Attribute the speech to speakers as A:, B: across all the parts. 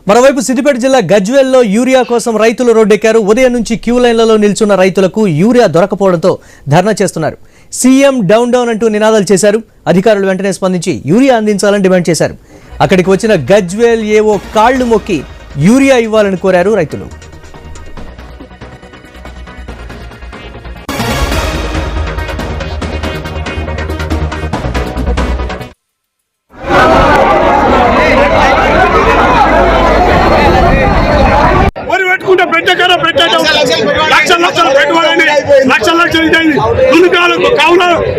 A: మరోవైపు సిద్దిపేట జిల్లా గజ్వేల్లో యూరియా కోసం రైతులు రోడ్డెక్కారు. ఉదయం నుంచి క్యూ లైన్లలో నిల్చున్న రైతులకు యూరియా దొరకపోవడంతో ధర్నా చేస్తున్నారు. సీఎం డౌన్ డౌన్ అంటూ నినాదాలు చేశారు. అధికారులు వెంటనే స్పందించి యూరియా అందించాలని డిమాండ్ చేశారు. అక్కడికి వచ్చిన గజ్వేల్ ఏవో కాళ్లు మొక్కి యూరియా ఇవ్వాలని కోరారు రైతులు.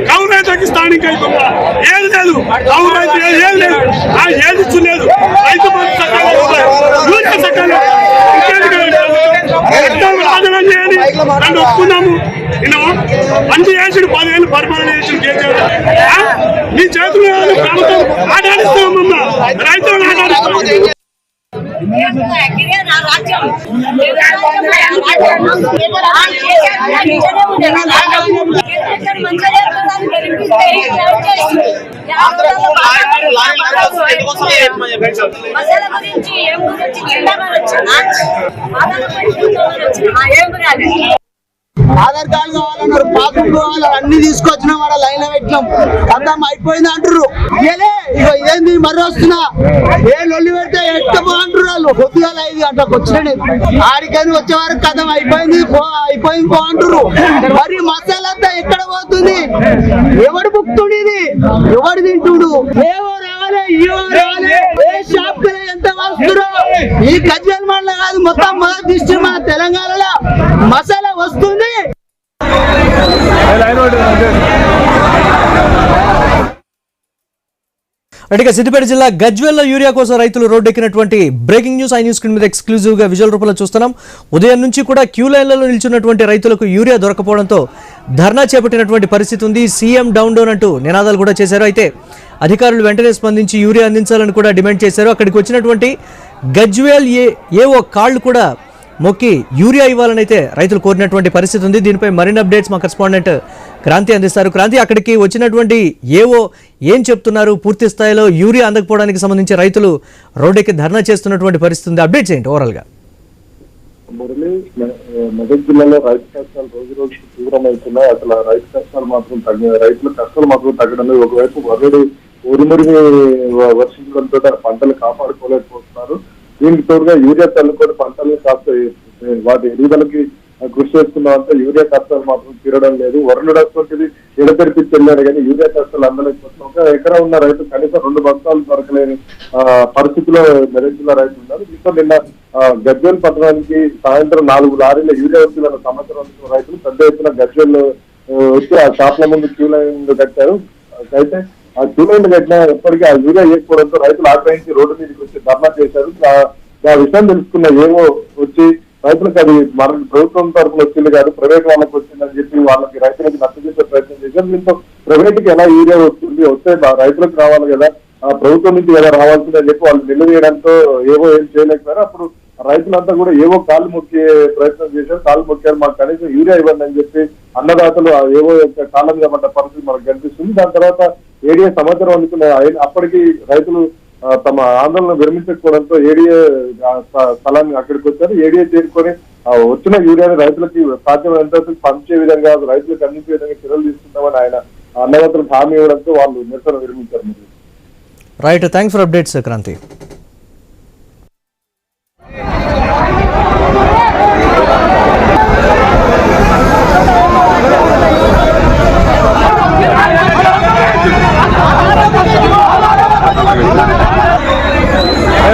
B: కౌరైతుకి స్థానిక ఏది లేదు, కౌరైతు ఏది లేదు, ఏది ఇచ్చలేదు. రైతు రాజనం చేయాలి అని ఒప్పుకున్నాము. మంచి చేసాడు, 10 ఏళ్ళు పరిపాలన చేసాడు. మీ చేతులు ప్రభుత్వం ఆటాడిస్తామమ్మా, రైతులను ఆటాడిస్తాం.
C: ఆధార్ కార్డు కావాలన్నారు, పాస్బుక్ కావాలి, అన్ని తీసుకొచ్చిన వాడు లైన్ లో పెట్టినాం. అర్థం అయిపోయింది అంటారు. ఇదేంది మరి వస్తున్నా ఏ లొల్లి పెడితే ఎట్టబో అంటారు వాళ్ళు. కొద్దిగా 5 గంటలకు వచ్చినాడు, ఆడికని వచ్చే వరకు కథం అయిపోయింది పో అంటారు. మరి మసాలా అంతా ఎక్కడ పోతుంది? ఎవడు బుక్తుడు? ఇది ఎవడు తింటుడు? ఏవో రావాలి, ఇవో రావాలి. ఏ షాప్ ఎంత వస్తురో ఈ గజ్వేల్ మండలం కాదు, మొత్తం మొదటి డిస్ట్రిక్ట్ మన తెలంగాణలో మసాలా వస్తుంది.
A: అంటే సిద్దిపేట జిల్లా గజ్వేల్లో యూరియా కోసం రైతులు రోడ్డెక్కినటువంటి breaking news. I news screen మీద ఎక్స్క్లూజివ్ గా విజువల్ రూపంలో చూస్తున్నాం. ఉదయం నుంచి కూడా క్యూ లైన్లలో నిల్చున్నటువంటి రైతులకు యూరియా దొరకపోవడంతో ధర్నా చేపట్టినటువంటి పరిస్థితి ఉంది. సీఎం డౌన్ డౌన్ అంటూ నినాదాలు కూడా చేశారు. అయితే అధికారులు వెంటనే స్పందించి యూరియా అందించాలని కూడా డిమాండ్ చేశారు. అక్కడికి వచ్చినటువంటి గజ్వేల్ ఏవో కాళ్లు కూడా మొక్కి యూరియా ఇవ్వాలని అయితే రైతులు కోరినటువంటి పరిస్థితి ఉంది. దీనిపై మరిన్ని అప్డేట్స్ మా కరెస్పాండెంట్ క్రాంతి అందిస్తారు. క్రాంతి, అక్కడికి వచ్చినటువంటి ఏవో ఏం చెప్తున్నారు? పూర్తి స్థాయిలో యూరియా అందకపోవడానికి సంబంధించి రైతులు రోడ్డుకి ధర్నా చేస్తున్నటువంటి పరిస్థితి ఉంది. అప్డేట్స్ ఏంటి ఓవరాల్ గా?
D: మురళి, మెదక్ జిల్లాలో రైతు కష్టాలు రోజు రోజుకు తీవ్రమవుతున్నాయి. అసలు రైతు కష్టాలు మాత్రం రైతుల కష్టాలు మాత్రం తగ్గడం లేదు. ఒకవైపు వరుడి ఉరిమురిగి వర్షించడంతో పంటలు కాపాడుకోలేకపోతున్నారు. దీనికి తోడుగా యూరియా చల్లుకొని పంటలు కాస్త వాటి ఎదుగుదలకి కృషి చేస్తున్నామంటే యూరియా కష్టాలు మాత్రం తీరడం లేదు. వరుణుడు అటువంటిది ఎడతెరిపి చెల్లాడు కానీ యూరియా కష్టాలు అందలేకపోతున్నాం. ఒక ఎకరా ఉన్న రైతు కనీసం 2 బస్తాలు దొరకలేని పరిస్థితిలో మెదక్ జిల్లా రైతులు ఉన్నారు. దీంతో నిన్న గజ్వేల్ పట్టణానికి సాయంత్రం 4 లారీల యూరియా వచ్చిన సంవత్సరం రైతులు పెద్ద ఎత్తున గజ్వేల్ వచ్చి ఆ షాప్ల ముందు క్యూ లైన్ కట్టారు. అయితే ఆ క్యూ లైన్ కట్టినా ఎప్పటికీ ఆ యూరియా వేయకపోవడంతో రైతులు ఆగ్రహించి రోడ్డు మీదకి వచ్చి ధర్నా చేశారు. ఆ విషయం తెలుసుకున్న ఏవో వచ్చి రైతులకు అది మన ప్రభుత్వం తరఫున వచ్చింది కాదు, ప్రైవేట్ వాళ్ళకి వచ్చిందని చెప్పి వాళ్ళకి రైతులకు నచ్చజెప్పే ప్రయత్నం చేశారు. దీంతో ప్రైవేట్ కి ఎలా యూరియా వస్తే రైతులకు రావాలి కదా, ఆ ప్రభుత్వం నుంచి ఎలా రావాల్సిందని చెప్పి వాళ్ళు నిలదీయడంతో ఏవో ఏం చేయలేకపోయారు. అప్పుడు రైతులంతా కూడా ఏవో కాళ్ళు మొక్కే ప్రయత్నం చేశారు. కాళ్ళు మొక్కారు, మాకు కనీసం యూరియా ఇవ్వండి అని చెప్పి అన్నదాతలు ఏవో కాళ్ళ మీద పడ్డ పరిస్థితి మనకు కనిపిస్తుంది. దాని తర్వాత ఏడీఏ సమాచారం అందుకున్న అప్పటికి రైతులు తమ ఆందోళన విరమించకపోవడంతో ఏడీఏ స్థలాన్ని అక్కడికి వచ్చారు. ఏడీఏ చేరుకొని వచ్చిన యూరియాని రైతులకి సాధ్యమైనంత పంచే విధంగా, రైతులకు అందించే విధంగా చర్యలు తీసుకుంటామని ఆయన అన్నదాతలకు హామీ ఇవ్వడంతో వాళ్ళు నిరసన విరమించారు.
A: Right, thanks for updates Kranti.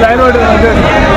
B: Line